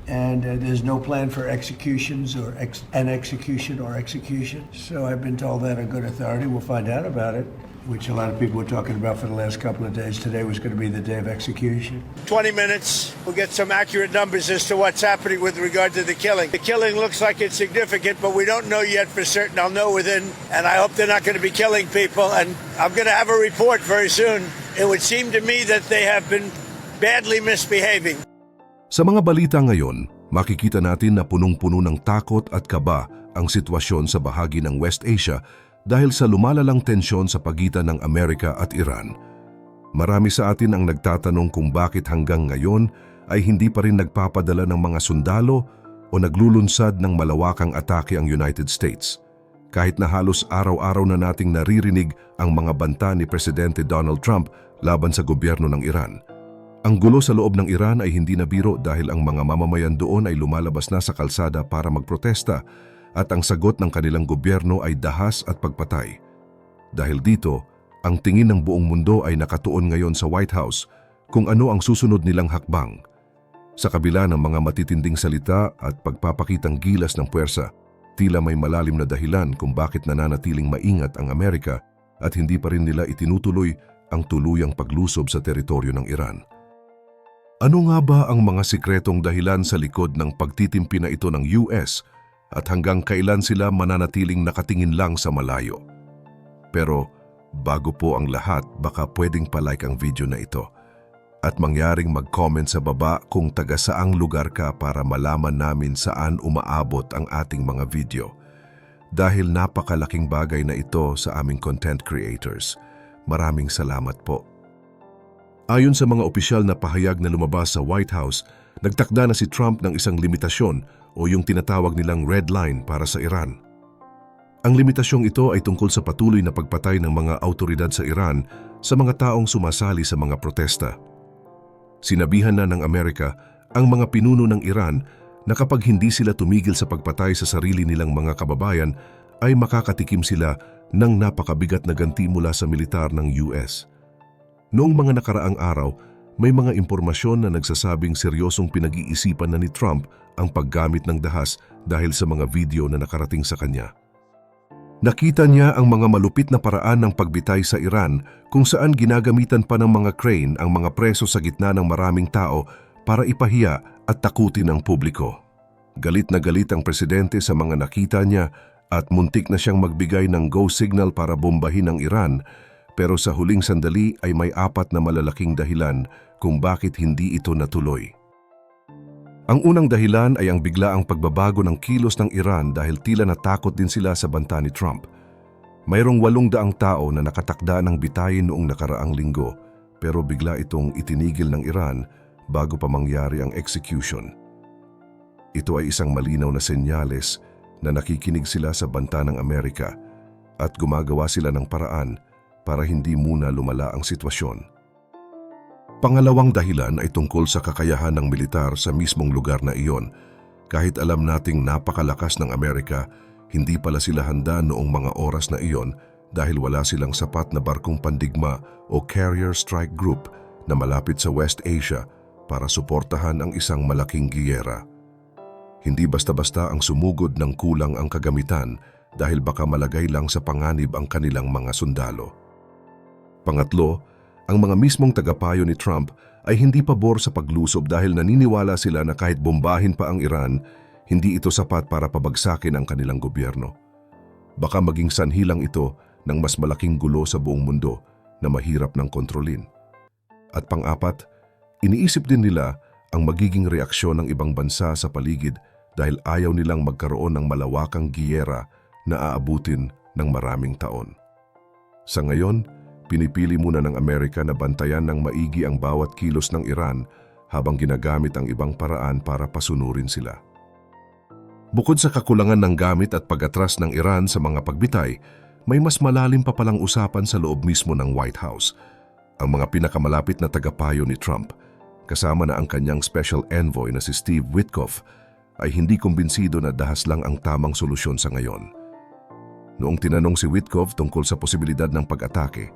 and there's no plan for executions or an execution or execution. So I've been told that a good authority will find out about it, which a lot of people were talking about for the last couple of days. Today was going to be the day of execution. 20 minutes, we'll get some accurate numbers as to what's happening with regard to the killing. The killing looks like it's significant, but we don't know yet for certain. I'll know within, and I hope they're not going to be killing people, and I'm going to have a report very soon. It would seem to me that they have been badly misbehaving. Sa mga balita ngayon, makikita natin na punong-puno ng takot at kaba ang sitwasyon sa bahagi ng West Asia dahil sa lumalalang tensyon sa pagitan ng Amerika at Iran. Marami sa atin ang nagtatanong kung bakit hanggang ngayon ay hindi pa rin nagpapadala ng mga sundalo o naglulunsad ng malawakang atake ang United States. Kahit na halos araw-araw na nating naririnig ang mga banta ni Presidente Donald Trump laban sa gobyerno ng Iran. Ang gulo sa loob ng Iran ay hindi na biro dahil ang mga mamamayan doon ay lumalabas na sa kalsada para magprotesta at ang sagot ng kanilang gobyerno ay dahas at pagpatay. Dahil dito, ang tingin ng buong mundo ay nakatuon ngayon sa White House kung ano ang susunod nilang hakbang. Sa kabila ng mga matitinding salita at pagpapakitang gilas ng puwersa, tila may malalim na dahilan kung bakit nananatiling maingat ang Amerika at hindi pa rin nila itinutuloy ang tuluyang paglusob sa teritoryo ng Iran. Ano nga ba ang mga sikretong dahilan sa likod ng pagtitimpi na ito ng US at hanggang kailan sila mananatiling nakatingin lang sa malayo? Pero bago po ang lahat, baka pwedeng palike ang video na ito at mangyaring mag-comment sa baba kung taga saang lugar ka para malaman namin saan umaabot ang ating mga video. Dahil napakalaking bagay na ito sa aming content creators. Maraming salamat po. Ayon sa mga opisyal na pahayag na lumabas sa White House, nagtakda na si Trump ng isang limitasyon o yung tinatawag nilang red line para sa Iran. Ang limitasyong ito ay tungkol sa patuloy na pagpatay ng mga autoridad sa Iran sa mga taong sumasali sa mga protesta. Sinabihan na ng Amerika ang mga pinuno ng Iran na kapag hindi sila tumigil sa pagpatay sa sarili nilang mga kababayan ay makakatikim sila ng napakabigat na ganti mula sa militar ng US. Noong mga nakaraang araw, may mga impormasyon na nagsasabing seryosong pinag-iisipan na ni Trump ang paggamit ng dahas dahil sa mga video na nakarating sa kanya. Nakita niya ang mga malupit na paraan ng pagbitay sa Iran kung saan ginagamitan pa ng mga crane ang mga preso sa gitna ng maraming tao para ipahiya at takutin ang publiko. Galit na galit ang presidente sa mga nakita niya at muntik na siyang magbigay ng go signal para bombahin ang Iran. Pero sa huling sandali ay may 4 na malalaking dahilan kung bakit hindi ito natuloy. Ang unang dahilan ay ang biglaang pagbabago ng kilos ng Iran dahil tila natakot din sila sa banta ni Trump. Mayroong 800 tao na nakatakda ng bitayin noong nakaraang linggo, pero bigla itong itinigil ng Iran bago pa mangyari ang execution. Ito ay isang malinaw na senyales na nakikinig sila sa banta ng Amerika at gumagawa sila ng paraan para hindi muna lumala ang sitwasyon. Pangalawang dahilan ay tungkol sa kakayahan ng militar sa mismong lugar na iyon. Kahit alam nating napakalakas ng Amerika, hindi pala sila handa noong mga oras na iyon dahil wala silang sapat na barkong pandigma o carrier strike group na malapit sa West Asia para suportahan ang isang malaking giyera. Hindi basta-basta ang sumugod ng kulang ang kagamitan dahil baka malagay lang sa panganib ang kanilang mga sundalo. Pangatlo, ang mga mismong tagapayo ni Trump ay hindi pabor sa paglusob dahil naniniwala sila na kahit bombahin pa ang Iran, hindi ito sapat para pabagsakin ang kanilang gobyerno. Baka maging sanhi lang ito ng mas malaking gulo sa buong mundo na mahirap ng kontrolin. At pang-apat, iniisip din nila ang magiging reaksyon ng ibang bansa sa paligid dahil ayaw nilang magkaroon ng malawakang giyera na aabutin ng maraming taon. Sa ngayon, pinipili muna ng Amerika na bantayan ng maigi ang bawat kilos ng Iran habang ginagamit ang ibang paraan para pasunurin sila. Bukod sa kakulangan ng gamit at pag-atras ng Iran sa mga pagbitay, may mas malalim pa palang usapan sa loob mismo ng White House. Ang mga pinakamalapit na tagapayo ni Trump, kasama na ang kanyang special envoy na si Steve Witkoff, ay hindi kumbinsido na dahas lang ang tamang solusyon sa ngayon. Noong tinanong si Witkoff tungkol sa posibilidad ng pag-atake,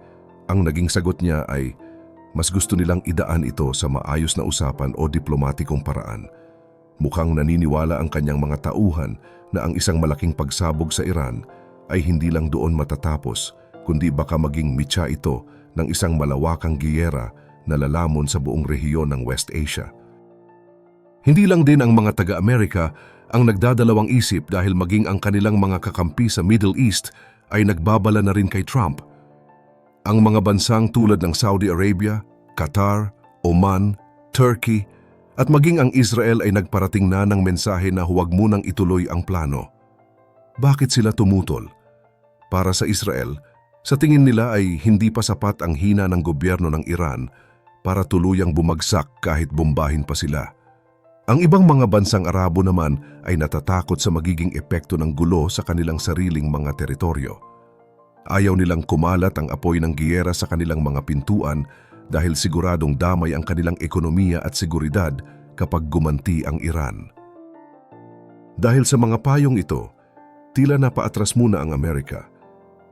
ang naging sagot niya ay mas gusto nilang idaan ito sa maayos na usapan o diplomatikong paraan. Mukhang naniniwala ang kanyang mga tauhan na ang isang malaking pagsabog sa Iran ay hindi lang doon matatapos, kundi baka maging mitya ito ng isang malawakang giyera na lalamon sa buong rehiyon ng West Asia. Hindi lang din ang mga taga-Amerika ang nagdadalawang isip dahil maging ang kanilang mga kakampi sa Middle East ay nagbabala na rin kay Trump. Ang mga bansang tulad ng Saudi Arabia, Qatar, Oman, Turkey at maging ang Israel ay nagparating na ng mensahe na huwag munang ituloy ang plano. Bakit sila tumutol? Para sa Israel, sa tingin nila ay hindi pa sapat ang hina ng gobyerno ng Iran para tuluyang bumagsak kahit bombahin pa sila. Ang ibang mga bansang Arabo naman ay natatakot sa magiging epekto ng gulo sa kanilang sariling mga teritoryo. Ayaw nilang kumalat ang apoy ng giyera sa kanilang mga pintuan dahil siguradong damay ang kanilang ekonomiya at seguridad kapag gumanti ang Iran. Dahil sa mga payong ito, tila napaatras muna ang Amerika,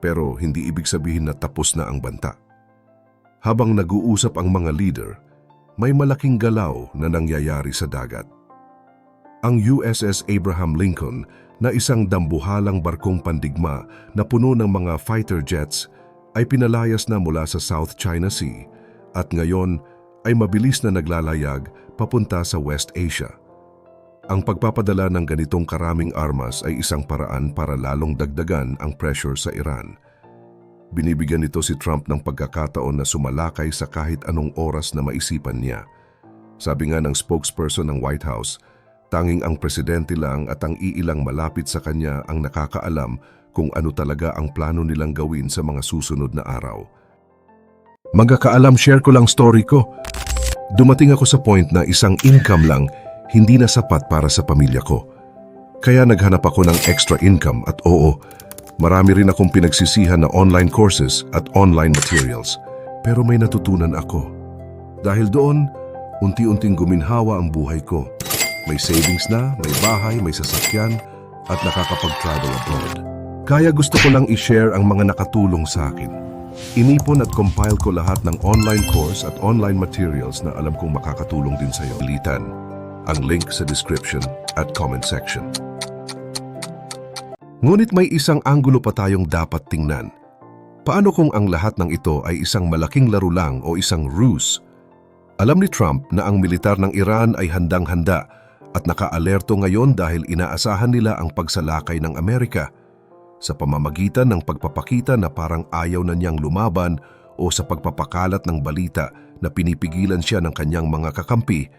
pero hindi ibig sabihin na tapos na ang banta. Habang nag-uusap ang mga leader, may malaking galaw na nangyayari sa dagat. Ang USS Abraham Lincoln na isang dambuhalang barkong pandigma na puno ng mga fighter jets ay pinalayas na mula sa South China Sea at ngayon ay mabilis na naglalayag papunta sa West Asia. Ang pagpapadala ng ganitong karaming armas ay isang paraan para lalong dagdagan ang pressure sa Iran. Binibigyan nito si Trump ng pagkakataon na sumalakay sa kahit anong oras na maisipan niya. Sabi nga ng spokesperson ng White House, tanging ang presidente lang at ang iilang malapit sa kanya ang nakakaalam kung ano talaga ang plano nilang gawin sa mga susunod na araw. Magkakaalam, share ko lang story ko. Dumating ako sa point na isang income lang hindi na sapat para sa pamilya ko. Kaya naghanap ako ng extra income at oo, marami rin akong pinagsisihan na online courses at online materials. Pero may natutunan ako. Dahil doon, unti-unting guminhawa ang buhay ko. May savings na, may bahay, may sasakyan, at nakakapag-travel abroad. Kaya gusto ko lang i-share ang mga nakatulong sa akin. Inipon at compile ko lahat ng online course at online materials na alam kong makakatulong din sa iyo. Litan ang link sa description at comment section. Ngunit may isang anggulo pa tayong dapat tingnan. Paano kung ang lahat ng ito ay isang malaking laro lang o isang ruse? Alam ni Trump na ang militar ng Iran ay handang-handa at naka-alerto ngayon dahil inaasahan nila ang pagsalakay ng Amerika sa pamamagitan ng pagpapakita na parang ayaw na niyang lumaban o sa pagpapakalat ng balita na pinipigilan siya ng kanyang mga kakampi,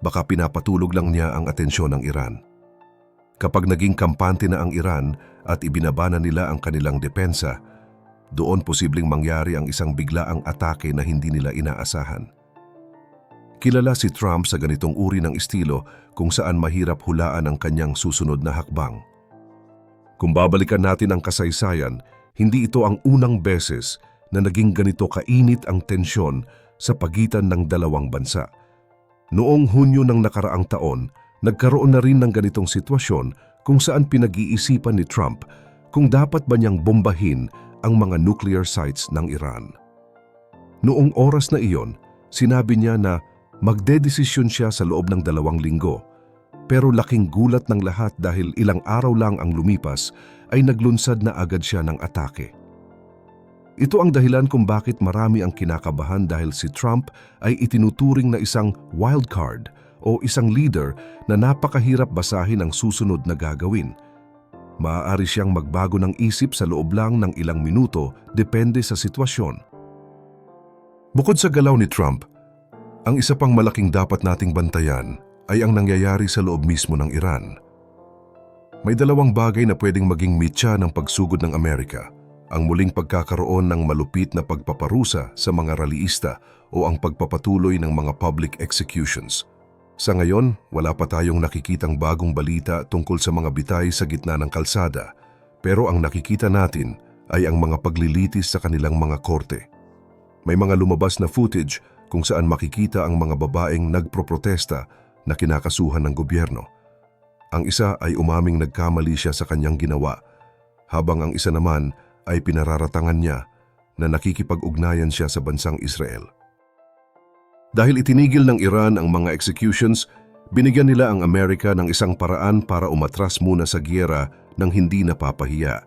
baka pinapatulog lang niya ang atensyon ng Iran. Kapag naging kampante na ang Iran at ibinaba na nila ang kanilang depensa, doon posibleng mangyari ang isang biglaang atake na hindi nila inaasahan. Kilala si Trump sa ganitong uri ng estilo kung saan mahirap hulaan ang kanyang susunod na hakbang. Kung babalikan natin ang kasaysayan, hindi ito ang unang beses na naging ganito kainit ang tensyon sa pagitan ng dalawang bansa. Noong Hunyo ng nakaraang taon, nagkaroon na rin ng ganitong sitwasyon kung saan pinag-iisipan ni Trump kung dapat ba niyang bombahin ang mga nuclear sites ng Iran. Noong oras na iyon, sinabi niya na magdedesisyon siya sa loob ng 2 linggo. Pero laking gulat ng lahat dahil ilang araw lang ang lumipas ay naglunsad na agad siya ng atake. Ito ang dahilan kung bakit marami ang kinakabahan dahil si Trump ay itinuturing na isang wild card o isang leader na napakahirap basahin ang susunod na gagawin. Maaari siyang magbago ng isip sa loob lang ng ilang minuto depende sa sitwasyon. Bukod sa galaw ni Trump, ang isa pang malaking dapat nating bantayan ay ang nangyayari sa loob mismo ng Iran. May 2 bagay na pwedeng maging mitya ng pagsugod ng Amerika, ang muling pagkakaroon ng malupit na pagpaparusa sa mga rallyista o ang pagpapatuloy ng mga public executions. Sa ngayon, wala pa tayong nakikitang bagong balita tungkol sa mga bitay sa gitna ng kalsada, pero ang nakikita natin ay ang mga paglilitis sa kanilang mga korte. May mga lumabas na footage kung saan makikita ang mga babaeng nagproprotesta na kinakasuhan ng gobyerno. Ang isa ay umaming nagkamali siya sa kanyang ginawa, habang ang isa naman ay pinararatangan niya na nakikipag-ugnayan siya sa bansang Israel. Dahil itinigil ng Iran ang mga executions, Binigyan nila ang Amerika ng isang paraan para umatras muna sa giyera nang hindi napapahiya.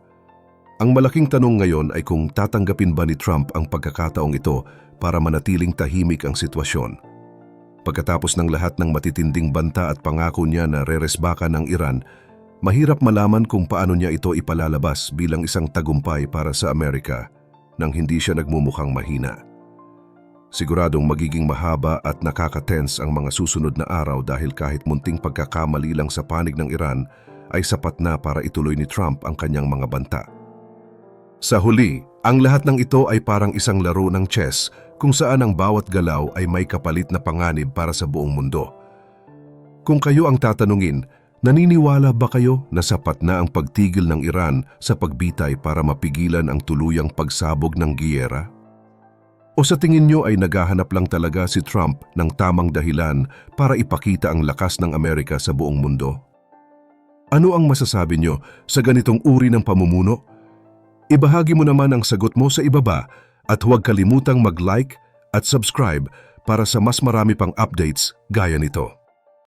Ang malaking tanong ngayon ay kung tatanggapin ba ni Trump ang pagkakataong ito para manatiling tahimik ang sitwasyon. Pagkatapos ng lahat ng matitinding banta at pangako niya na reresbakan ng Iran, mahirap malaman kung paano niya ito ipalalabas bilang isang tagumpay para sa Amerika nang hindi siya nagmumukhang mahina. Siguradong magiging mahaba at nakaka-tense ang mga susunod na araw dahil kahit munting pagkakamali lang sa panig ng Iran ay sapat na para ituloy ni Trump ang kanyang mga banta. Sa huli, ang lahat ng ito ay parang isang laro ng chess kung saan ang bawat galaw ay may kapalit na panganib para sa buong mundo. Kung kayo ang tatanungin, naniniwala ba kayo na sapat na ang pagtigil ng Iran sa pagbitay para mapigilan ang tuluyang pagsabog ng giyera? O sa tingin nyo ay naghahanap lang talaga si Trump ng tamang dahilan para ipakita ang lakas ng Amerika sa buong mundo? Ano ang masasabi nyo sa ganitong uri ng pamumuno? Ibahagi mo naman ang sagot mo sa ibaba at huwag kalimutang mag-like at subscribe para sa mas marami pang updates gaya nito.